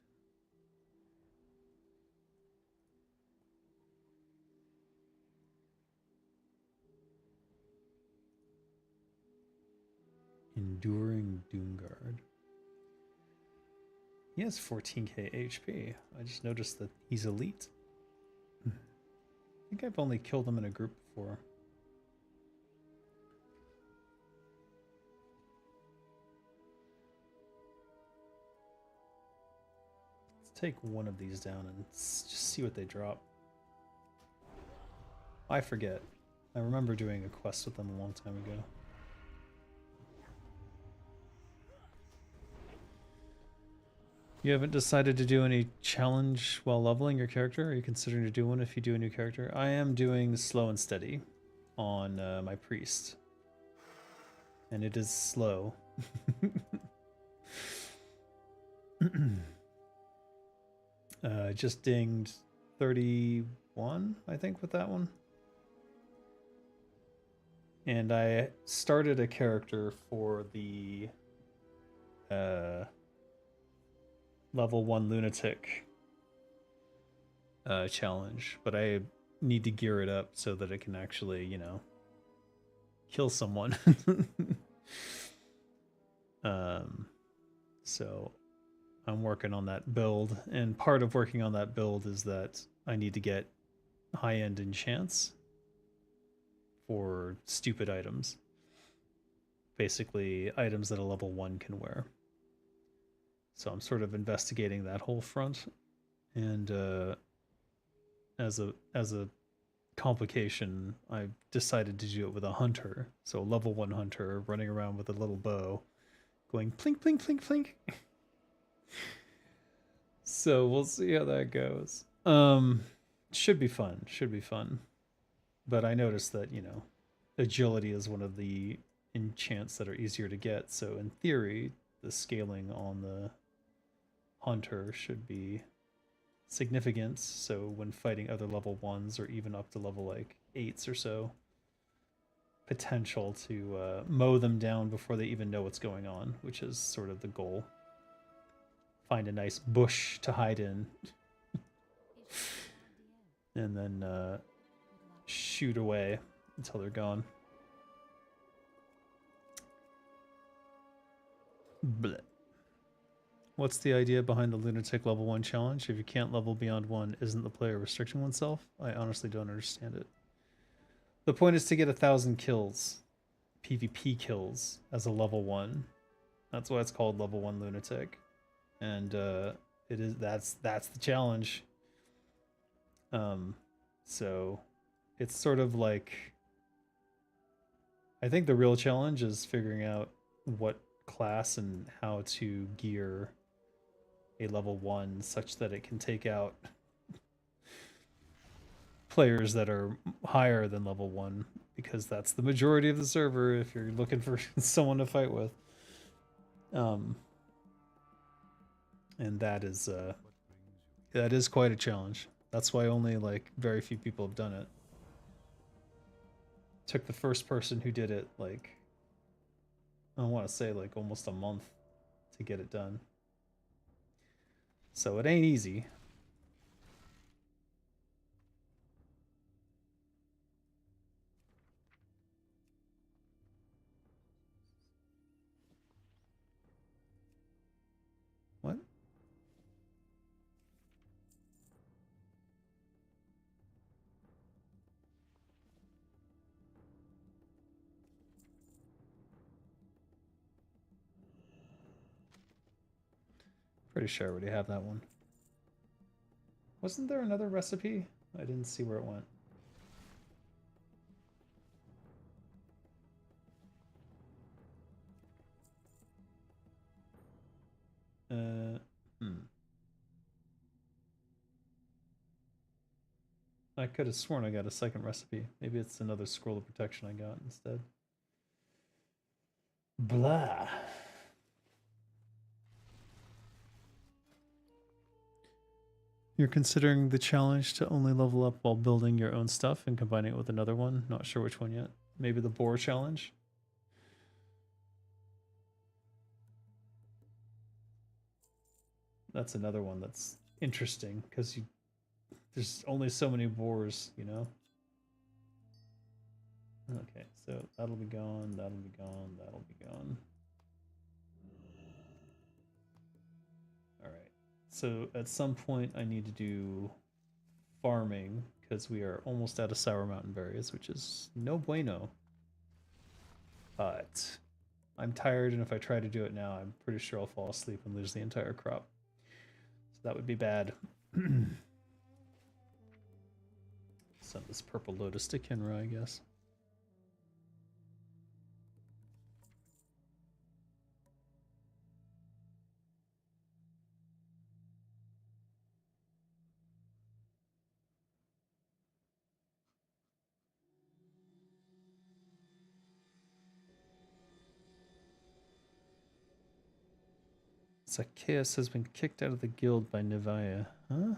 Enduring Doomguard. He has 14k HP. I just noticed that he's elite. I think I've only killed him in a group before. Let's take one of these down and just see what they drop. I forget. I remember doing a quest with them a long time ago. You haven't decided to do any challenge while leveling your character? Are you considering to do one if you do a new character? I am doing slow and steady on my priest. And it is slow. Just dinged 31, I think, with that one. And I started a character for the level 1 lunatic challenge, but I need to gear it up so that it can actually, you know, kill someone. So I'm working on that build, and part of working on that build is that I need to get high-end enchants for stupid items. Basically, items that a level 1 can wear. So I'm sort of investigating that whole front, and as a complication, I decided to do it with a hunter. So a level 1 hunter running around with a little bow, going plink plink plink plink. So we'll see how that goes. Should be fun. Should be fun. But I noticed that, you know, agility is one of the enchants that are easier to get. So in theory, the scaling on the hunter should be significant. So when fighting other level 1s or even up to level like 8s or so, potential to mow them down before they even know what's going on, which is sort of the goal. Find a nice bush to hide in. And then shoot away until they're gone. Blech. What's the idea behind the lunatic level 1 challenge? If you can't level beyond 1, isn't the player restricting oneself? I honestly don't understand it. The point is to get 1,000 kills, PvP kills, as a level 1. That's why it's called level 1 lunatic. And that's the challenge. So it's sort of like, I think the real challenge is figuring out what class and how to gear a level 1 such that it can take out players that are higher than level 1, because that's the majority of the server if you're looking for someone to fight with. And that is quite a challenge. That's why only like very few people have done it. Took the first person who did it like, I want to say like almost a month to get it done. So it ain't easy. What? Pretty sure I already have that one. Wasn't there another recipe? I didn't see where it went. I could have sworn I got a second recipe. Maybe it's another scroll of protection I got instead. Blah. You're considering the challenge to only level up while building your own stuff and combining it with another one? Not sure which one yet. Maybe the boar challenge? That's another one that's interesting because there's only so many boars, you know? Okay, so that'll be gone, that'll be gone, that'll be gone. So at some point I need to do farming because we are almost out of Sour Mountain berries, which is no bueno. But I'm tired, and if I try to do it now, I'm pretty sure I'll fall asleep and lose the entire crop. So that would be bad. Send this purple lotus to Kenra, I guess. Zacchaeus has been kicked out of the guild by Nevaya. Huh?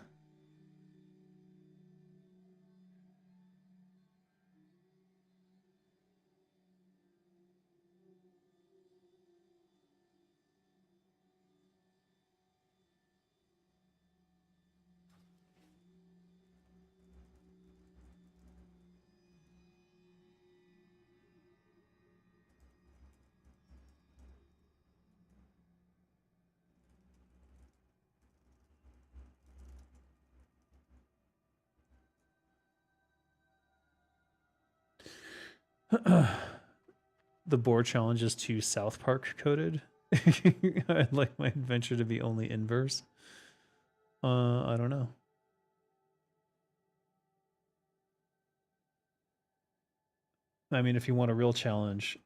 The board challenge is too South Park coded. I'd like my adventure to be only inverse. I don't know. I mean, if you want a real challenge,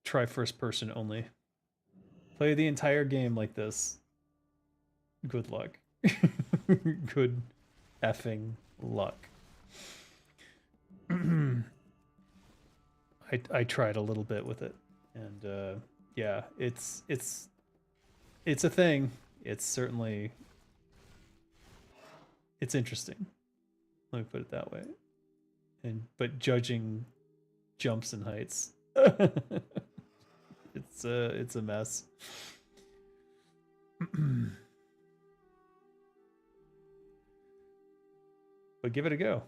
try first person only. Play the entire game like this. Good luck. Good effing luck. I tried a little bit with it, and yeah, it's a thing. It's certainly it's interesting. Let me put it that way. But judging jumps and heights, it's a mess. But give it a go.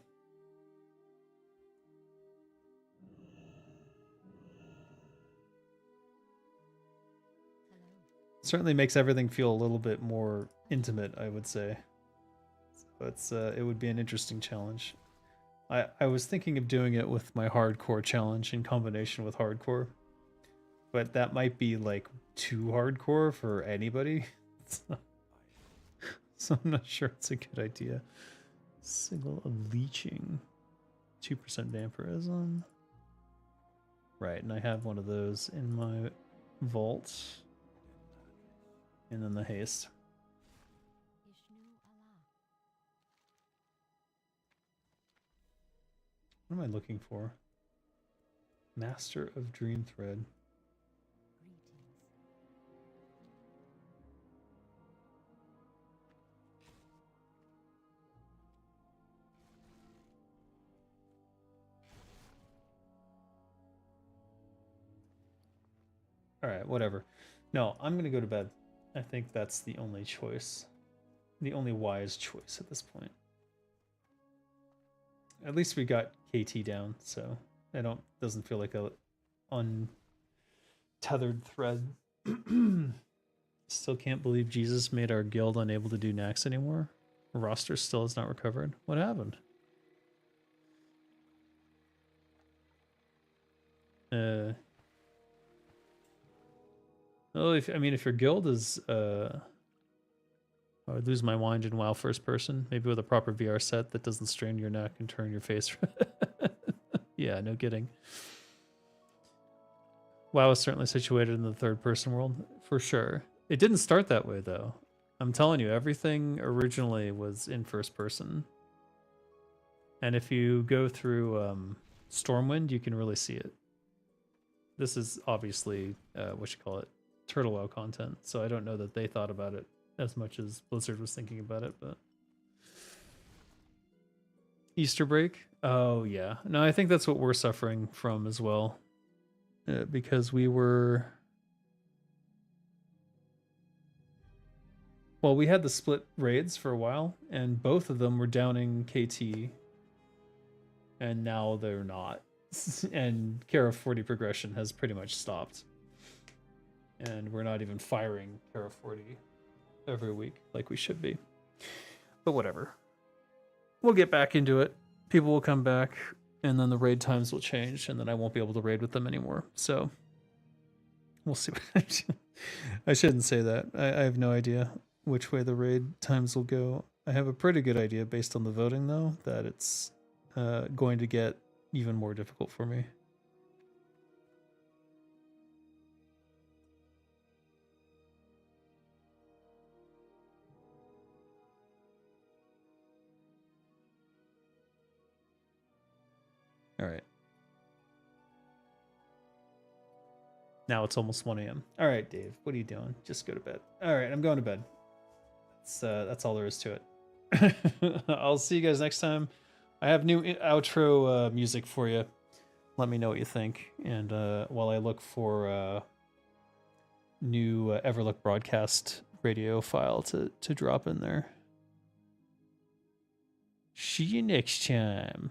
Certainly makes everything feel a little bit more intimate, I would say. So it would be an interesting challenge. I was thinking of doing it with my hardcore challenge in combination with hardcore, but that might be like too hardcore for anybody. So I'm not sure it's a good idea. Signal of leeching, 2% vampirism. Right, and I have one of those in my vault. And then the haste. What am I looking for? Master of Dream Thread. Alright, whatever. No, I'm gonna go to bed. I think that's the only choice. The only wise choice at this point. At least we got KT down, so doesn't feel like a untethered thread. Still can't believe Jesus made our guild unable to do Naxx anymore. Roster still has not recovered. What happened? Well, if your guild is I would lose my mind in WoW first person, maybe with a proper VR set that doesn't strain your neck and turn your face. Yeah, no kidding. WoW is certainly situated in the third person world, for sure. It didn't start that way, though. I'm telling you, everything originally was in first person. And if you go through Stormwind, you can really see it. This is obviously, Turtle WoW content, so I don't know that they thought about it as much as Blizzard was thinking about it, but... Easter break? Oh, yeah. No, I think that's what we're suffering from as well. Because we were... Well, we had the split raids for a while, and both of them were downing KT, and now they're not. And Kara 40 progression has pretty much stopped. And we're not even firing Kara 40. every week like we should be. But whatever. We'll get back into it. People will come back, and then the raid times will change, and then I won't be able to raid with them anymore. So we'll see. I shouldn't say that. I have no idea which way the raid times will go. I have a pretty good idea based on the voting, though, that it's going to get even more difficult for me. All right. Now it's almost 1 a.m. All right, Dave, what are you doing? Just go to bed. All right, I'm going to bed. That's all there is to it. I'll see you guys next time. I have new outro music for you. Let me know what you think. And while I look for new Everlook broadcast radio file to drop in there. See you next time.